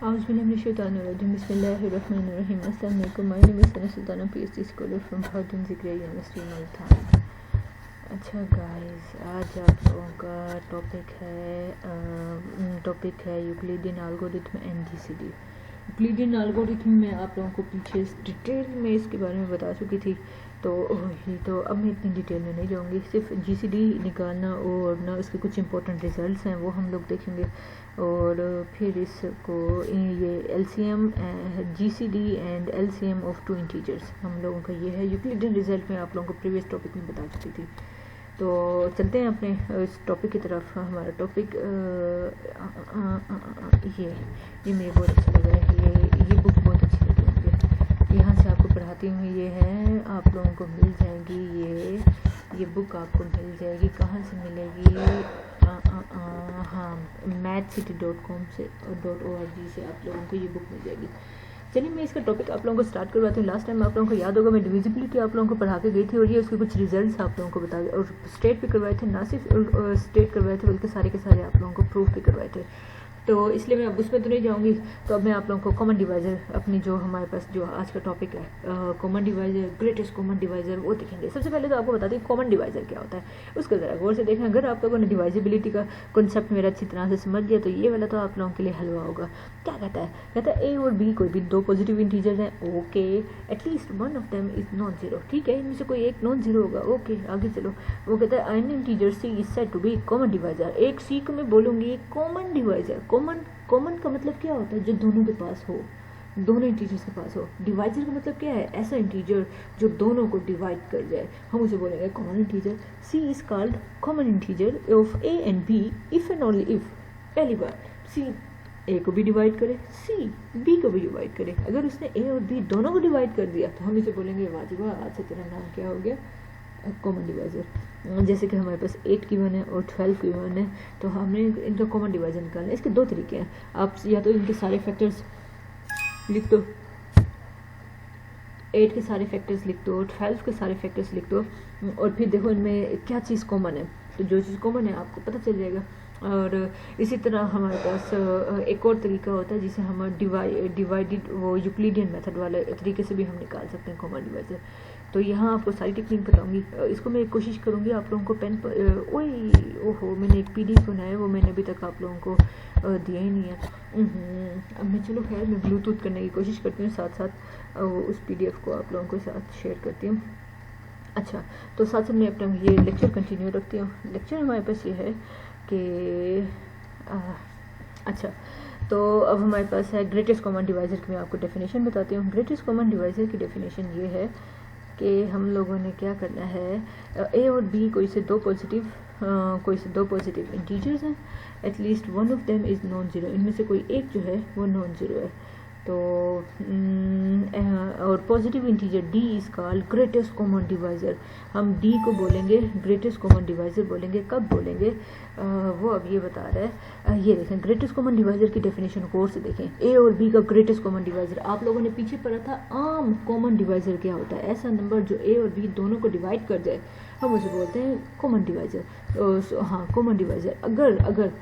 Auzubillahiminash-shaytanir-rajim. Bismillahir-rahmanir-rahim. Assalamu alaikum. My name is Sana Sultana, PhD scholar from Bhatin Zikriya University, Multan. अच्छा guys, आज आप लोगों का topic है Euclidean algorithm and GCD. Euclidean algorithm में आप लोगों को पीछे डिटेल में इसके बारे में बता चुकी थी, तो अब मैं इतनी डिटेल में नहीं जाऊंगी। सिर्फ जीसीडी निकालना और ना इसके कुछ इंपॉर्टेंट रिजल्ट्स हैं वो हम लोग देखेंगे, और फिर इसको ये LCM GCD and LCM of two integers हम लोगों का ये है। यूक्लिडियन रिजल्ट में आप लोगों को प्रीवियस टॉपिक में बता चुकी थी। तो चलते हैं अपने इस टॉपिक की तरफ। हमारा टॉपिक ये मुझे बहुत अच्छा लगा है, ये बुक बहुत अच्छी लगी मुझे। यहाँ से आपको पढ़ाती हूँ, ये है आप लोगों को मिल जाएगी ये बुक आपको मिल जाएगी। कहाँ से मिलेगी? हाँ, mathcity.com से .org से आप लोगों को ये बुक मिल जाएगी। चलिए मैं इसका टॉपिक आप लोगों को स्टार्ट करवाती हूँ। लास्ट टाइम आप लोगों को याद होगा मैं डिविजिबिलिटी आप लोगों को पढ़ा के गई थी, और ये उसके कुछ रिजल्ट्स आप लोगों को बता दिए, और स्टेट भी करवाए थे, ना सिर्फ स्टेट करवाए थे बल्कि सारे के सारे आप लोगों को प्रूफ भी करवाए थे। तो इसलिए मैं अब उसमें तो नहीं जाऊंगी। तो अब मैं आप लोगों को कॉमन डिवाइज़र, अपनी जो हमारे पास जो आज का टॉपिक है common divisor, greatest common divisor, वो देखेंगे। सबसे पहले तो आपको बता दें कॉमन डिवाइज़र क्या होता है, उसको ज़रा गौर से देखें। अगर आप लोगों ने डिवाइजिबिलिटी का कॉन्सेप्ट मेरा अच्छी तरह से समझ लिया तो ये वाला तो आप लोगों के लिए हलवा होगा। क्या कहता है ए और बी कोई भी दो पॉजिटिव इंटीजर्स हैं, okay, at least one of them is non zero, ठीक है, इनमें से कोई एक नॉन जीरो होगा, ओके, आगे चलो। वो कहता है an integer C is said to be common divisor. एक सी को मैं बोलूँगी कॉमन डिवाइज़र। कॉमन का मतलब क्या होता है? जो दोनों के पास हो, दोनों इंटीजर्स के पास हो। डिवाइजर का मतलब क्या है? ऐसा इंटीजर जो दोनों को डिवाइड कर जाए, हम उसे बोलेंगे common integer. C is called common integer of A and B if and only if, पहली बार सी ए को भी डिवाइड करे, सी बी को भी डिवाइड करे। अगर उसने ए और बी दोनों को डिवाइड कर दिया तो हम इसे बोलेंगे वाजिबा, आज से तेरा नाम क्या हो गया? Common divisor. जैसे कि हमारे पास 8 की वन है और 12 की वन है, तो हमने इनका कॉमन डिवाइज़र निकालना है। इसके दो तरीके हैं, आप या तो इनके सारे फैक्टर्स लिख दो, 8 के सारे फैक्टर्स लिख दो, 12 के सारे फैक्टर्स लिख दो, और फिर देखो इनमें क्या चीज़ कॉमन है। तो जो चीज़ कॉमन है आपको पता चल जाएगा। और इसी तरह हमारे पास एक और तरीका होता है जिसे हम डिवाइडेड वो यूक्लिडियन मेथड वाले तरीके से भी हम निकाल सकते हैं कॉमन डिवाइज़र। तो यहाँ आपको सारी टेक्निक बताऊंगी। इसको मैं कोशिश करूँगी आप लोगों को पेन पर ओहो मैंने एक PDF बनाया है, वो मैंने अभी तक आप लोगों को दिया ही नहीं है। अब मैं चलो खैर मैं ब्लूटूथ करने की कोशिश करती हूँ, साथ साथ उस PDF को आप लोगों के साथ शेयर करती हूँ। अच्छा, तो साथ साथ मैं अपना ये लेक्चर कंटिन्यू रखती हूँ। लेक्चर हमारे पास ये है कि अच्छा, तो अब हमारे पास है ग्रेटेस्ट कॉमन डिवाइज़र की मैं आपको डेफिनेशन बताती हूँ। ग्रेटेस्ट कॉमन डिवाइज़र की डेफिनेशन ये है कि हम लोगों ने क्या करना है, ए और बी कोई से दो पॉजिटिव इंटीजर्स हैं, at least one of them is non zero, इनमें से कोई एक जो है वो नॉन जीरो है। तो और positive integer D is called greatest common divisor. हम डी को बोलेंगे ग्रेटेस्ट कॉमन डिवाइज़र बोलेंगे। कब बोलेंगे वो अब ये बता रहा है। ये देखें ग्रेटेस्ट कॉमन डिवाइज़र की डेफिनेशन को और से देखें। ए और बी का ग्रेटेस्ट कॉमन डिवाइज़र आप लोगों ने पीछे पढ़ा था। आम कॉमन डिवाइज़र क्या होता है? ऐसा नंबर जो ए और बी दोनों को डिवाइड कर जाए, हम उसे बोलते हैं कॉमन डिवाइज़र। हाँ, कॉमन डिवाइज़र। अगर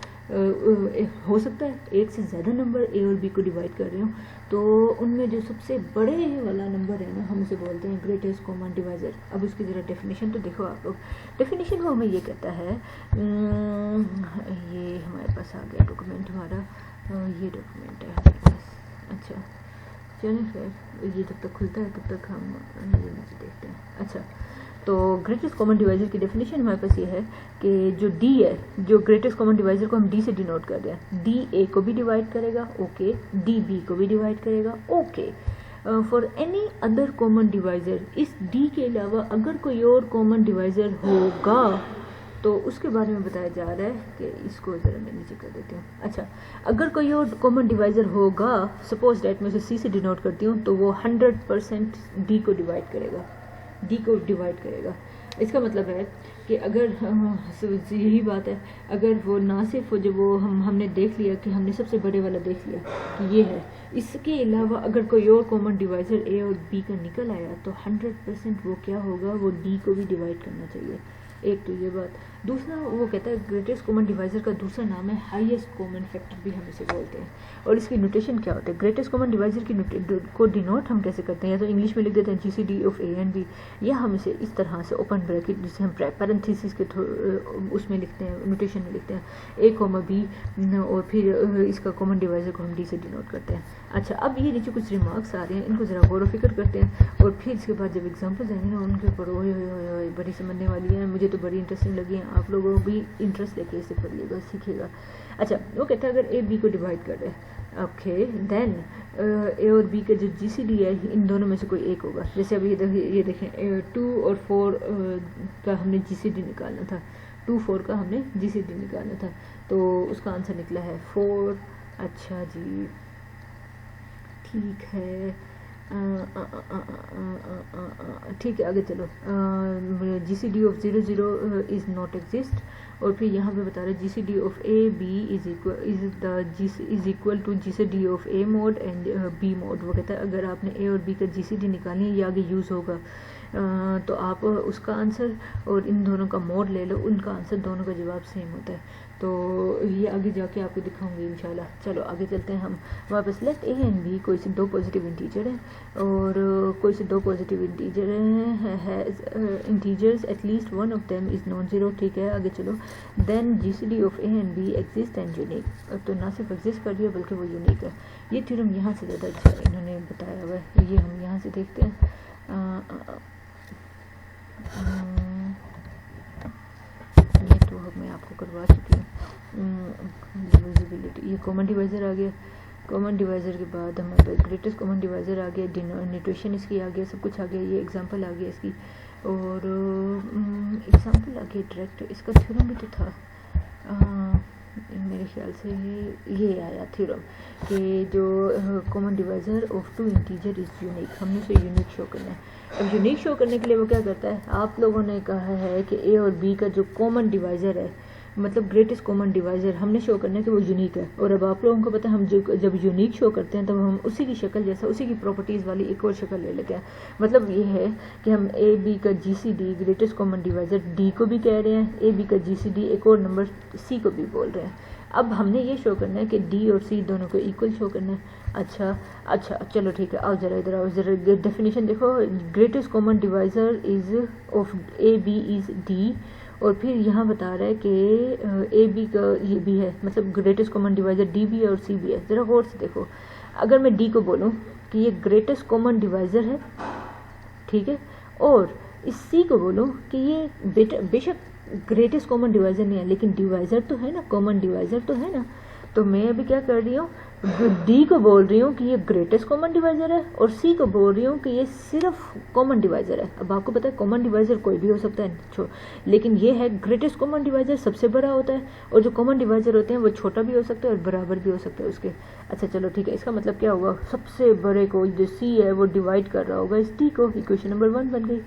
हो सकता है एक से ज़्यादा नंबर ए और बी को डिवाइड कर रहे हो, तो उनमें जो सबसे बड़े वाला नंबर है ना, हम उसे बोलते हैं ग्रेटेस्ट कॉमन डिवाइज़र। अब उसकी ज़रा डेफिनेशन तो देखो आप लोग। डेफिनेशन वो हमें ये कहता है, ये हमारे पास आ गया डॉक्यूमेंट हमारा, ये डॉक्यूमेंट है हमारे पास। अच्छा चलिए फिर ये जब तक खुलता है तब तक हम ये देखते हैं। अच्छा, तो ग्रेटेस्ट कॉमन डिवाइज़र की डेफिनेशन हमारे पास ये है कि जो डी है, जो ग्रेटेस्ट कॉमन डिवाइज़र को हम डी से डिनोट कर रहे हैं, डी ए को भी डिवाइड करेगा, ओके, डी बी को भी डिवाइड करेगा, okay. For any other common divisor, इस डी के अलावा अगर कोई और कॉमन डिवाइज़र होगा तो उसके बारे में बताया जा रहा है कि इसको ज़रा मैं नीचे कर देती हूँ। अच्छा, अगर कोई और कॉमन डिवाइज़र होगा, सपोज डेट मैं उसे सी से डिनोट करती हूँ, तो वो 100% डी को डिवाइड करेगा। इसका मतलब है कि अगर यही बात है, अगर वो ना सिर्फ जब वो हमने देख लिया कि हमने सबसे बड़े वाला देख लिया कि ये है, इसके अलावा अगर कोई और कॉमन डिवाइज़र ए और बी का निकल आया तो 100% वो क्या होगा, वो डी को भी डिवाइड करना चाहिए। एक तो ये बात। दूसरा वो कहता है ग्रेटेस्ट कॉमन डिवाइज़र का दूसरा नाम है हाईएस्ट कॉमन फैक्टर भी हम इसे बोलते हैं। और इसकी नोटेशन क्या होता है, ग्रेटेस्ट कॉमन डिवाइज़र की को डिनोट हम कैसे करते हैं, या तो इंग्लिश में लिख देते हैं GCD of A and B, या हम इसे इस तरह से ओपन ब्रैकेट जिसे हम पैरेंथेसिस के उसमें लिखते हैं, नोटेशन में लिखते हैं A, B, और फिर इसका कॉमन डिवाइज़र को हम D से डिनोट करते हैं। अच्छा, अब ये नीचे कुछ रिमार्क्स आ रहे हैं, इनको ज़रा गौर व फिक्र करते हैं, और फिर इसके बाद जब एग्जाम्पल्स आएंगे ना उनके ऊपर ओए बड़ी समझने वाली है, मुझे तो बड़ी इंटरेस्टिंग लगी है, आप लोगों को भी इंटरेस्ट लेके इसे पढ़िएगा, सीखिएगा। अच्छा, वो कहता है अगर A B को डिवाइड कर रहे हैं, ओके, देन A और B का जो GCD है इन दोनों में से कोई एक होगा। जैसे अभी ये देखें 2 और 4 का हमने GCD निकालना था, 2 4 का हमने GCD निकालना था, तो उसका आंसर निकला है 4। अच्छा जी, ठीक है, ठीक है, आगे चलो। GCD of 0 0 is not exist, और फिर यहाँ पे बता रहे हैं GCD of A B is equal to GCD of A mod and B mod. वो कहता है अगर आपने A और B का GCD निकालनी है, ये आगे यूज़ होगा, तो आप उसका आंसर और इन दोनों का मोड ले लो, उनका आंसर दोनों का जवाब सेम होता है। तो ये आगे जाके आपको दिखाऊंगी इंशाल्लाह। चलो आगे चलते हैं हम वापस। लेट A एंड B कोई से दो पॉजिटिव इंटीजर हैं, और कोई से दो पॉजिटिव इंटीजर हैं, integers at least one of them is non zero, ठीक है, आगे चलो। Then GCD of A and B exist and unique, तो ना सिर्फ एग्जिस्ट कर दिया बल्कि वो यूनिक है। ये थ्योरम यहाँ से ज़्यादा अच्छा इन्होंने बताया हुआ है, ये हम यहाँ से देखते हैं। ये तो मैं आपको करवा चुकी हूँ। डिविजिबिलिटी, ये कॉमन डिवाइज़र आ गया, कॉमन डिवाइज़र के बाद हमारे पास ग्रेटेस्ट कॉमन डिवाइज़र आ गया, डिनोमिनेशन इसकी आ गया, सब कुछ आ गया, ये एग्जांपल आ गया इसकी, और एग्जांपल आ गया डायरेक्ट, इसका थ्योरम भी तो था मेरे ख्याल से ये आया थ्योरम कि जो common divisor of two integer is unique, हमने उसे यूनिक शो करना है। अब यूनिक शो करने के लिए वो क्या करता है, आप लोगों ने कहा है कि A और B का जो कॉमन डिवाइज़र है, मतलब ग्रेटेस्ट कॉमन डिवाइज़र हमने शो करना है कि वो यूनिक है। और अब आप लोगों को पता है हम जब यूनिक शो करते हैं तब हम उसी की शक्ल जैसा, उसी की प्रॉपर्टीज़ वाली एक और शक्ल ले लेते हैं। मतलब ये है कि हम A B का GCD greatest common divisor D को भी कह रहे हैं, A B का GCD एक और नंबर C को भी बोल रहे हैं। अब हमने ये शो करना है कि D और C दोनों को इक्वल शो करना है। अच्छा चलो ठीक है, आओ ज़रा इधर आओ, ज़रा डेफिनेशन देखो। Greatest common divisor is of A B is D, और फिर यहाँ बता रहा है कि A B का ये भी है, मतलब ग्रेटेस्ट कॉमन डिवाइज़र D भी है और C भी है। ज़रा गौर से देखो, अगर मैं D को बोलूँ कि ये ग्रेटेस्ट कॉमन डिवाइज़र है, ठीक है, और इस C को बोलूँ कि ये बेशक ग्रेटेस्ट कॉमन डिवाइज़र नहीं है लेकिन डिवाइज़र तो है ना, कॉमन डिवाइज़र तो है ना, तो मैं अभी क्या कर रही हूँ, D को बोल रही हूँ कि ये ग्रेटेस्ट कॉमन डिवाइज़र है, और C को बोल रही हूँ कि ये सिर्फ कॉमन डिवाइज़र है। अब आपको पता है कॉमन डिवाइज़र कोई भी हो सकता है, लेकिन ये है ग्रेटेस्ट कॉमन डिवाइज़र सबसे बड़ा होता है, और जो कॉमन डिवाइज़र होते हैं वो छोटा भी हो सकता है और बराबर भी हो सकता है उसके। अच्छा चलो ठीक है, इसका मतलब क्या होगा, सबसे बड़े को जो C है वो डिवाइड कर रहा होगा इस D को, इक्वेशन नंबर 1 बन गई।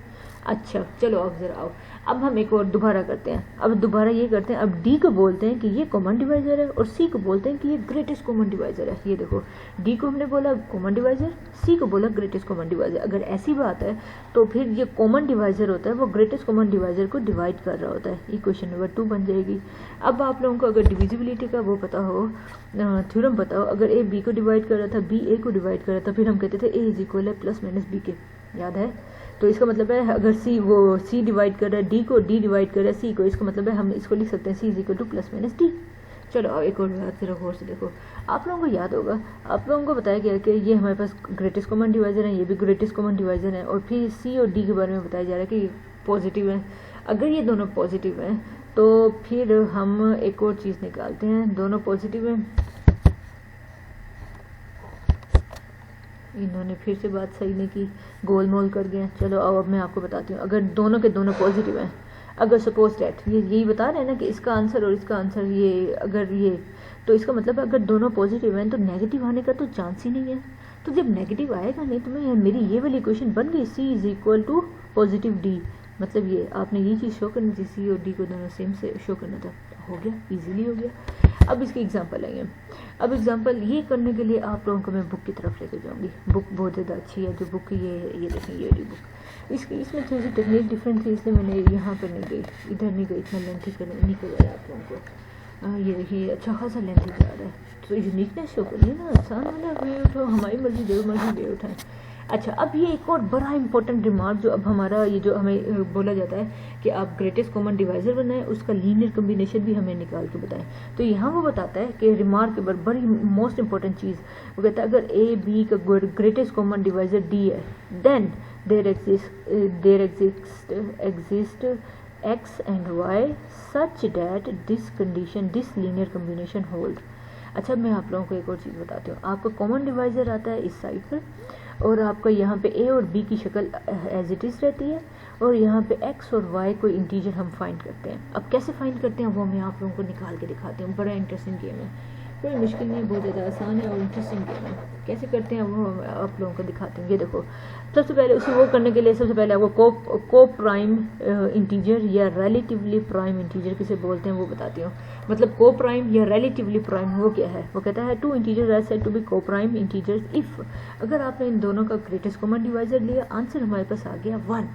अच्छा चलो अब ज़रा आओ, अब हम एक और दोबारा करते हैं। अब दोबारा ये करते हैं, अब D को बोलते हैं कि ये कॉमन डिवाइज़र है, और C को बोलते हैं कि ये ग्रेटेस्ट कॉमन डिवाइज़र है। ये देखो, D को हमने बोला कॉमन डिवाइज़र, C को बोला ग्रेटेस्ट कॉमन डिवाइज़र। अगर ऐसी बात है तो फिर ये कॉमन डिवाइज़र होता है वो ग्रेटेस्ट कॉमन डिवाइज़र को डिवाइड कर रहा होता है, इक्वेशन नंबर 2 बन जाएगी। अब आप लोगों को अगर डिविजिबिलिटी का वो पता हो, थ्योरम पता हो, अगर A B को डिवाइड कर रहा था, B A को डिवाइड कर रहा था, फिर हम कहते थे A इज इक्वल है प्लस माइनस B के, याद है? तो इसका मतलब है अगर C डिवाइड कर रहा है D को, D डिवाइड कर रहा है C को, इसका मतलब है हम इसको लिख सकते हैं C is equal two plus minus D। चलो अब एक और बात ज़रा गौर से देखो, आप लोगों को याद होगा, आप लोगों को बताया गया कि ये हमारे पास ग्रेटेस्ट कॉमन डिवाइज़र है, ये भी ग्रेटेस्ट कॉमन डिवाइज़र है, और फिर C और D के बारे में बताया जा रहा है कि ये पॉजिटिव है। अगर ये दोनों पॉजिटिव हैं तो फिर हम एक और चीज़ निकालते हैं, दोनों पॉजिटिव हैं, इन्होंने फिर से बात सही नहीं की, गोल मोल कर गए। चलो अब मैं आपको बताती हूँ, अगर दोनों के दोनों पॉजिटिव हैं, अगर सपोज दैट ये यही बता रहे हैं ना कि इसका आंसर और इसका आंसर ये, अगर ये, तो इसका मतलब अगर दोनों पॉजिटिव हैं तो नेगेटिव आने का तो चांस ही नहीं है। तो जब नेगेटिव आएगा नहीं तो मैं, मेरी ये वाली इक्वेशन बन गई, C is equal to positive D, मतलब ये आपने ये चीज़ शो करनी थी, C और D को दोनों सेम से शो करना था, हो गया, इजीली हो गया। अब इसकी एग्जांपल आएंगे। अब एग्जांपल ये करने के लिए आप लोगों को मैं बुक की तरफ लेके जाऊंगी। बुक बहुत ज़्यादा अच्छी है, जो बुक ये देखें, ये वाली बुक, इसमें थोड़ी सी टेक्निक डिफरेंट थी, इसलिए मैंने यहाँ पर नहीं गई, इधर नहीं गई, इतना लेंथी नहीं करवाया आप लोगों को। ये देखिए अच्छा खासा लेंथी जा रहा है, तो यूनिकनेस शो करिए ना, आसान वाला वे उठाओ, हमारी मर्जी जो मर्जी वे उठाएं। अच्छा, अब ये एक और बड़ा इंपॉर्टेंट रिमार्क जो अब हमारा ये जो हमें बोला जाता है कि आप ग्रेटेस्ट कॉमन डिवाइजर बनाएं, उसका लीनियर कम्बिनेशन भी हमें निकाल के बताएं। तो यहाँ वो बताता है कि रिमार्क के बाद बड़ी मोस्ट इंपॉर्टेंट चीज़ वो कहता है, अगर ए बी का ग्रेटेस्ट कॉमन डिवाइजर डी है, then there exist X and Y such that this condition this linear combination hold. अच्छा, मैं आप लोगों को एक और चीज़ बताती हूँ। आपका कॉमन डिवाइजर आता है इस साइड पर, और आपका यहाँ पे ए और बी की शक्ल एज इट इज़ रहती है, और यहाँ पे एक्स और वाई कोई इंटीजर हम फाइंड करते हैं। अब कैसे फाइंड करते हैं वो मैं आप लोगों को निकाल के दिखाती हूँ। बड़ा इंटरेस्टिंग गेम है, कोई मुश्किल नहीं, बहुत ज़्यादा आसान है और इंटरेस्टिंग गेम है। कैसे करते हैं वो आप लोगों को दिखाती हूँ। ये देखो, सबसे पहले उसे वो करने के लिए सबसे पहले आपको को प्राइम इंटीजर या रिलेटिवली प्राइम इंटीजर किसे बोलते हैं वो बताती हूँ। मतलब को प्राइम या रिलेटिवली प्राइम वो क्या है, वो कहता है two integer are said to be coprime integers if, अगर आपने इन दोनों का ग्रेटेस्ट कॉमन डिवाइजर लिया, आंसर हमारे पास आ गया 1।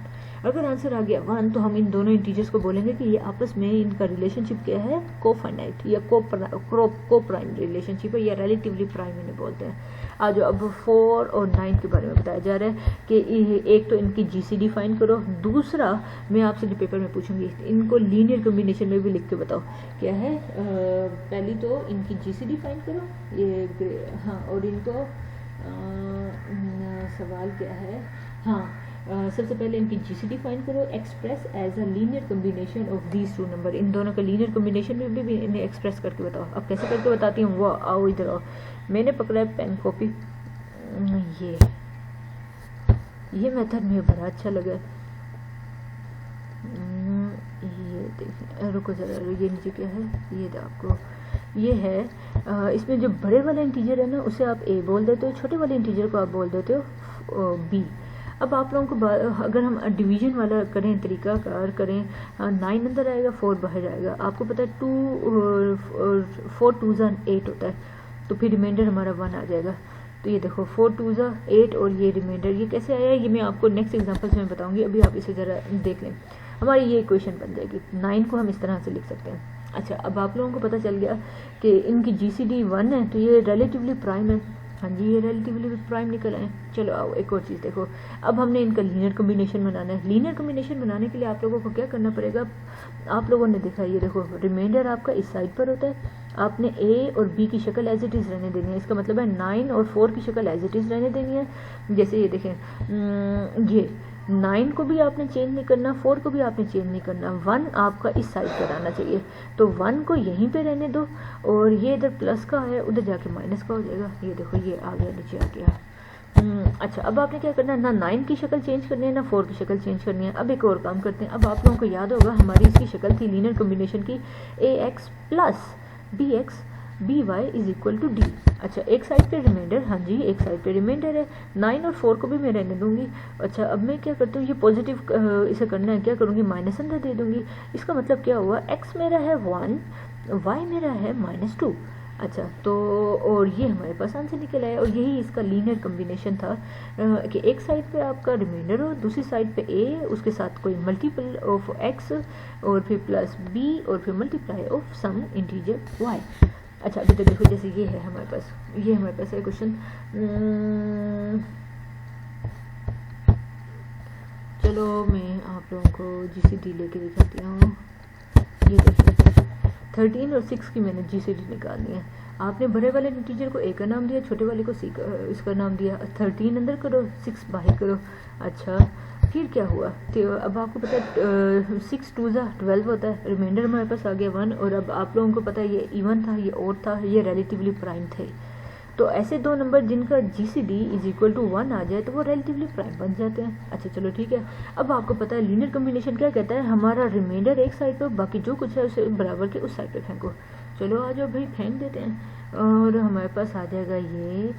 अगर आंसर आ गया 1 तो हम इन दोनों इंटीजर्स को बोलेंगे कि ये आपस में इनका रिलेशनशिप क्या है, कोफाइनाइट या को प्राइम रिलेशनशिप है, या रिलेटिवली प्राइम इन्हें बोलते हैं। आज अब 4 और 9 के बारे में बताया जा रहा है कि एक तो इनकी जीसीडी फाइंड करो, दूसरा मैं आपसे जो पेपर में पूछूंगी इनको लीनियर कम्बिनेशन में भी लिख के बताओ क्या है। पहली तो इनकी जीसीडी फाइंड करो, ये हाँ, और इनको सवाल क्या है, हाँ सबसे पहले इनकी जीसीडी फाइंड करो, express as a linear combination of these two number, इन दोनों का लीनियर कम्बिनेशन में भी इन्हें एक्सप्रेस करके बताओ। अब कैसे करके बताती हूँ वो आओ इधर आओ, मैंने पकड़ा है पेन कॉपी, ये मेथड मुझे बड़ा अच्छा लगा। ये देखिए, रुको जरा, ये नीचे क्या है, ये आपको ये है, इसमें जो बड़े वाले इंटीजर है ना उसे आप ए बोल देते हो, छोटे वाले इंटीजर को आप बोल देते हो बी। अब आप लोगों को अगर हम डिवीजन वाला करें, तरीका कार करें, 9 अंदर आएगा 4 बाहर आएगा। आपको पता है 4 2 8 होता है, तो फिर रिमाइंडर हमारा 1 आ जाएगा। तो ये देखो 4 2 8 और ये रिमाइंडर ये कैसे आया है, ये मैं आपको नेक्स्ट एग्जांपल्स में बताऊंगी। अभी आप इसे ज़रा देख लें, हमारी ये इक्वेशन बन जाएगी। 9 को हम इस तरह से लिख सकते हैं। अच्छा, अब आप लोगों को पता चल गया कि इनकी जीसीडी 1 है, तो ये रिलेटिवली प्राइम है। हाँ जी, ये रिलेटिवली प्राइम निकल आए। चलो आओ एक और चीज़ देखो, अब हमने इनका लीनियर कम्बिनेशन बनाना है। लीनियर कम्बिनेशन बनाने के लिए आप लोगों को क्या करना पड़ेगा, आप लोगों ने देखा ये देखो, रिमाइंडर आपका इस साइड पर होता है, आपने ए और बी की शक्ल एज इट इज़ रहने देनी है। इसका मतलब है 9 और 4 की शक्ल एज इट इज़ रहने देनी है। जैसे ये देखें, ये 9 को भी आपने चेंज नहीं करना, 4 को भी आपने चेंज नहीं करना, 1 आपका इस साइड पर आना चाहिए। तो 1 को यहीं पे रहने दो, और ये इधर प्लस का है, उधर जाके माइनस का हो जाएगा। ये देखो ये आ गया, नीचे आ गया। अच्छा, अब आपने क्या करना है, ना 9 की शक्ल चेंज करनी है ना 4 की शक्ल चेंज करनी है। अब एक और काम करते हैं। अब आप लोगों को याद होगा हमारी इसकी शक्ल थी लीनियर कम्बिनेशन की, ax plus bx by is equal to D. अच्छा, एक साइड पे रिमाइंडर, हाँ जी एक साइड पे रिमाइंडर है, 9 और 4 को भी मैं रहने दूंगी। अच्छा, अब मैं क्या करती हूँ, ये पॉजिटिव इसे करना है, क्या करूँगी, माइनस अंदर दे दूंगी। इसका मतलब क्या हुआ, x मेरा है 1, y मेरा है -2। अच्छा, तो और ये हमारे पास आंसर निकल आया, और यही इसका लीनियर कम्बिनेशन था कि एक साइड पे आपका रिमाइंडर हो, दूसरी साइड पे a, उसके साथ कोई मल्टीपल ऑफ x, और फिर प्लस b, और फिर multiply of some integer y। अच्छा, अभी तक देखो, जैसे ये है हमारे पास, ये हमारे पास है क्वेश्चन। चलो मैं आप लोगों को जीसीडी लेके दिखाती हूँ। ये देखिए 13 और 6 की मैंने जीसीडी निकालनी है। आपने बड़े वाले इंटीजर को ए का नाम दिया, छोटे वाले को सी का इसका नाम दिया। 13 अंदर करो, 6 बाहर करो। अच्छा, फिर क्या हुआ, तो अब आपको पता है 6 2 12 होता है, रिमाइंडर हमारे पास आ गया 1। और अब आप लोगों को पता है ये इवन था, ये ओड था, ये रिलेटिवली प्राइम थे। तो ऐसे दो नंबर जिनका जीसीडी इज इक्वल टू 1 आ जाए तो वो रिलेटिवली प्राइम बन जाते हैं। अच्छा चलो ठीक है, अब आपको पता है लीनियर कम्बिनेशन क्या कहता है, हमारा रिमाइंडर एक साइड पर, बाकी जो कुछ है उसे बराबर के उस साइड पे फेंको। चलो आ जाओ भाई, फेंक देते हैं। और हमारे पास आ जाएगा ये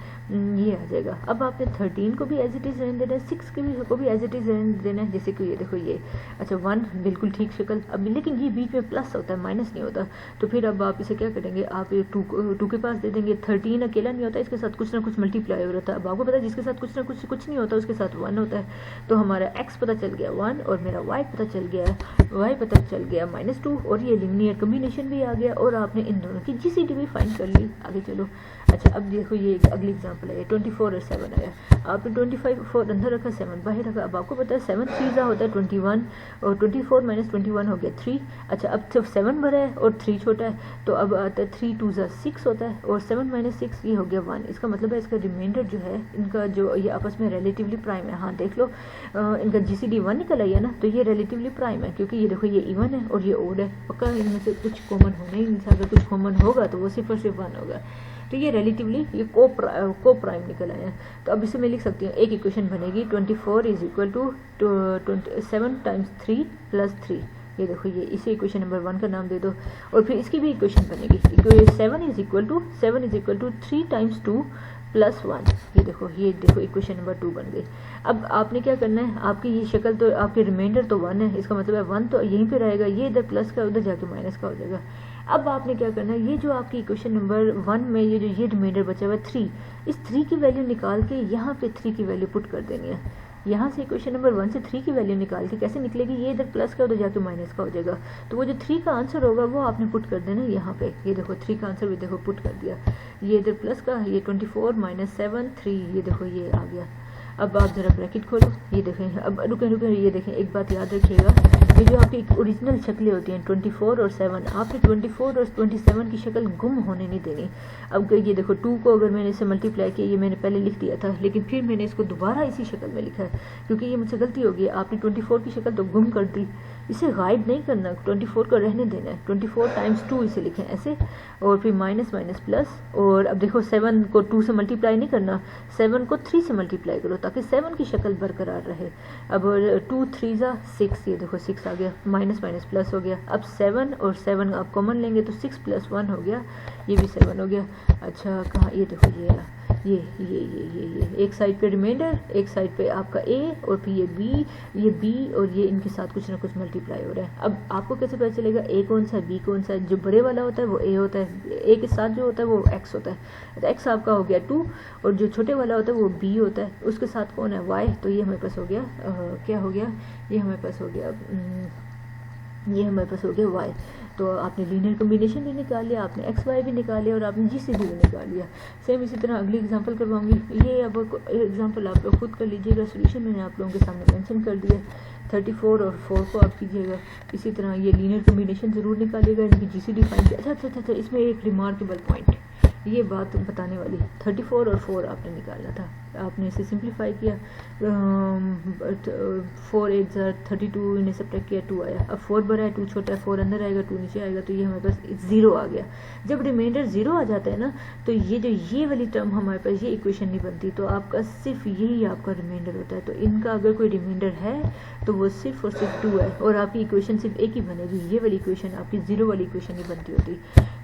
आ जाएगा। अब आपने 13 को भी एज इट इज़ रहने देना है, 6 को भी एज इट इज़ रहने देना है। जैसे कि ये देखो ये अच्छा 1 बिल्कुल ठीक शक्ल। अब लेकिन ये बीच में प्लस होता है, माइनस नहीं होता। तो फिर अब आप इसे क्या करेंगे, आप ये 2 के पास दे देंगे। 13 अकेला नहीं होता, इसके साथ कुछ ना कुछ मल्टीप्लाई हो रहा है। अब आपको पता है जिसके साथ कुछ ना कुछ नहीं होता उसके साथ 1 होता है। तो हमारा x पता चल गया 1 और मेरा y पता चल गया -2 और ये लीनियर कम्बिनेशन भी आ गया और आपने इन दोनों की जीसीडी भी फाइंड कर ली। आगे चलो। अच्छा अब देखो ये अगली एग्जांपल है, 24 और 7 आया। आपने 25 4 अंदर रखा, 7 बाहर रखा। अब आपको पता है 7 3 होता है 21 और 24 - 21 हो गया 3। अच्छा अब जब 7 बड़ा है और 3 छोटा है तो अब आता है 3 2 6 होता है और 7 - 6 ये हो गया 1। इसका मतलब है इसका रिमाइंडर जो है इनका जो ये आपस में रिलेटिवली प्राइम है। हाँ देख लो इनका जीसीडी 1 निकल आई है ना, तो ये रिलेटिवली प्राइम है क्योंकि ये देखो ये इवन है और ये ओड है। पक्का इनमें से कुछ कॉमन होना ही नहीं था, अगर कुछ कॉमन होगा तो वो सिर्फ और सिर्फ 1 होगा। तो ये रिलेटिवली ये को प्राइम निकल आया। तो अब इसे मैं लिख सकती हूँ, एक इक्वेशन बनेगी 24 = 7 × 3 + 3। ये देखो ये इसे इक्वेशन नंबर 1 का नाम दे दो और फिर इसकी भी इक्वेशन बनेगी 7 = 3 × 2 + 1। ये देखो इक्वेशन नंबर 2 बन गई। अब आपने क्या करना है, आपकी ये शक्ल तो आपके रिमाइंडर तो 1 है, इसका मतलब है 1 तो यहीं पे रहेगा, ये इधर प्लस का उधर जाके माइनस का हो जाएगा। अब आपने क्या करना है, ये जो आपकी इक्वेशन नंबर 1 में ये रिमाइंडर बचा हुआ है 3, इस 3 की वैल्यू निकाल के यहाँ पे 3 की वैल्यू पुट कर देनी है। यहाँ से इक्वेशन नंबर 1 से 3 की वैल्यू निकाल के कैसे निकलेगी, ये इधर प्लस का उधर जाके माइनस का हो जाएगा। तो वो जो 3 का आंसर होगा वो आपने पुट कर देना यहाँ पे। ये देखो 3 का आंसर भी देखो पुट कर दिया। ये इधर प्लस का, ये 24 - 7 3, ये देखो ये आ गया। अब आप जरा ब्रैकेट खोलो, ये देखें। अब रुके ये देखें, एक बात याद रखिएगा, ये जो आपकी ओरिजिनल शक्लें होती हैं 24 और 7, आपने 24 और 27 की शक्ल गुम होने नहीं देनी। अब ये देखो 2 को अगर मैंने इसे मल्टीप्लाई किया, ये मैंने पहले लिख दिया था लेकिन फिर मैंने इसको दोबारा इसी शक्ल में लिखा है क्योंकि ये मुझसे गलती हो गई। आपने 24 की शक्ल तो गुम कर दी, इसे गायब नहीं करना, 24 को रहने देना है। 24 × 2 इसे लिखें ऐसे और फिर माइनस माइनस प्लस। और अब देखो 7 को 2 से मल्टीप्लाई नहीं करना, 7 को 3 से मल्टीप्लाई करो ताकि 7 की शक्ल बरकरार रहे। अब 2 3 = 6, ये देखो 6 आ गया, माइनस माइनस प्लस हो गया। अब 7 और 7 आप कॉमन लेंगे तो 6 + 1 हो गया, ये भी 7 हो गया। अच्छा कहाँ, ये देखो ये एक साइड पे रिमाइंडर, एक साइड पे आपका ए और फिर ये बी और ये इनके साथ कुछ ना कुछ मल्टीप्लाई हो रहा है। अब आपको कैसे पता चलेगा ए कौन सा है बी कौन सा है? जो बड़े वाला होता है वो ए होता है, ए के साथ जो होता है वो एक्स होता है। तो एक्स आपका हो गया 2 और जो छोटे वाला होता है वो बी होता है, उसके साथ कौन है वाई। तो ये हमारे पास हो गया क्या हो गया, ये हमारे पास हो गया वाई। तो आपने लीनियर कम्बिनेशन भी निकाल लिया, आपने एक्स वाई भी निकाल लिया और आपने जीसीडी भी निकाल लिया। सेम इसी तरह अगली एग्जांपल करवाऊंगी। ये अब एग्जांपल आप लोग खुद कर लीजिएगा, सोल्यूशन मैंने आप लोगों के सामने मेंशन कर दिया। 34 और 4 को आप कीजिएगा। इसी तरह ये लीनियर कम्बिनेशन ज़रूर निकालिएगा, इनकी जीसीडी फाइंड। अच्छा, इसमें एक रिमार्केबल पॉइंट, ये बात बताने वाली। 34 और 4 आपने निकालना था, आपने इसे सिंप्लीफाई किया। 4 8 32, इन्हें सब्ट्रैक्ट किया, 2 आया। अब 4 बड़ा है 2 छोटा है, 4 अंदर आएगा 2 नीचे आएगा, तो ये हमारे पास 0 आ गया। जब रिमाइंडर 0 आ जाता है ना, तो ये वाली टर्म हमारे पास ये इक्वेशन नहीं बनती, तो आपका सिर्फ यही आपका रिमाइंडर होता है। तो इनका अगर कोई रिमाइंडर है तो वो सिर्फ और सिर्फ 2 है और आपकी इक्वेशन सिर्फ एक ही बनेगी। ये वाली इक्वेशन आपकी 0 वाली इक्वेशन नहीं बनती होती।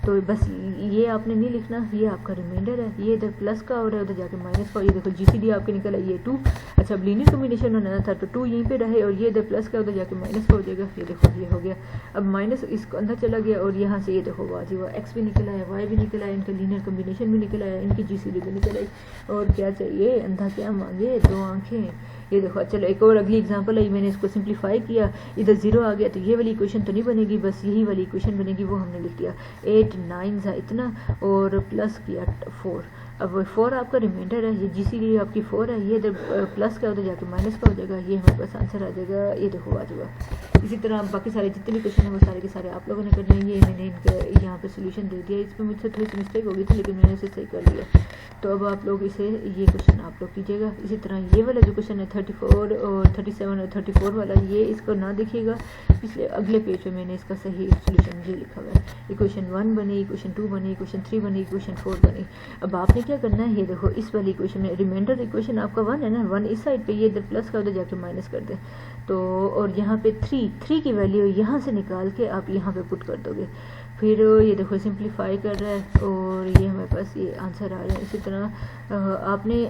तो बस ये आपने नहीं लिखना, ये आपका रिमाइंडर है, ये इधर प्लस का और उधर जाके माइनस का। ये देखो जीसीडी आपके निकल आई ये 2। अच्छा अब लीनियर कम्बिनेशन होना था तो 2 यहीं पे रहे और ये इधर प्लस का उधर जाके माइनस का हो जाएगा। ये देखो ये हो गया। अब माइनस इसको अंदर चला गया और यहाँ से ये देखो वाजी वाह एक्स भी निकल आया, वाई भी निकल आया, इनका लीनियर कम्बिनेशन भी निकल आया, इनकी जीसीडी भी निकल आई। और क्या चाहिए, अंधा क्या मांगे 2 आंखें। ये देखो चलो एक और अगली एग्जांपल है, मैंने इसको सिंप्लीफाई किया, इधर 0 आ गया तो ये वाली इक्वेशन तो नहीं बनेगी, बस यही वाली इक्वेशन बनेगी, वो हमने लिख दिया। 8 9 इतना और प्लस किया 4। अब 4 आपका रिमाइंडर है, ये जीसीडी आपकी 4 है, ये इधर प्लस का उधर जाके माइनस का हो जाएगा, ये हमारे पास आंसर आ जाएगा। ये देखो आ जाएगा। इसी तरह बाकी सारे जितने भी क्वेश्चन हैं वो सारे के सारे आप लोगों ने करने हैं। ये मैंने इनका यहाँ पे सोल्यूशन दे दिया, इसमें मुझसे थोड़ी सी मिस्टेक हो गई थी लेकिन मैंने इसे सही कर लिया। तो अब आप लोग इसे ये क्वेश्चन आप लोग कीजिएगा। इसी तरह ये वाला जो क्वेश्चन है 34 और 37 और 34 वाला, ये इसको ना देखिएगा, इसलिए अगले पेज पे मैंने इसका सही सोल्यूशन ये लिखा हुआ है। इक्वेशन 1 बनी, इक्वेशन 2 बनी, इक्वेशन 3 बनी, इक्वेशन 4 बनी। अब आपने क्या करना है, ये देखो इस वाली इक्वेशन में रिमाइंडर इक्वेशन आपका 1 है ना, 1 इस साइड पे, ये इधर प्लस का उधर जाके माइनस कर दे। तो और यहाँ पे 3 3 की वैल्यू यहाँ से निकाल के आप यहाँ पे पुट कर दोगे। फिर ये देखो सिंप्लीफाई कर रहा है और ये हमारे पास ये आंसर आ रहा है। इसी तरह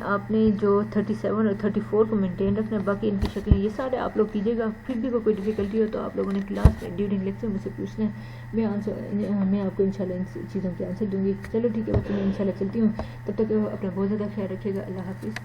आपने जो 37 और 34 को मेंटेन रखना है, बाकी इनकी शक्लें ये सारे आप लोग कीजिएगा। फिर भी कोई डिफिकल्टी हो तो आप लोगों ने क्लास में ड्यूरिंग लेक्चर मुझसे पूछना है, मैं आपको इंशाल्लाह इन चीज़ों के आंसर दूंगी। चलो ठीक है बच्चों, मैं इंशाल्लाह चलती हूँ, तब तक अपना बहुत ज़्यादा ख्याल रखिएगा। अल्लाह हाफिज़।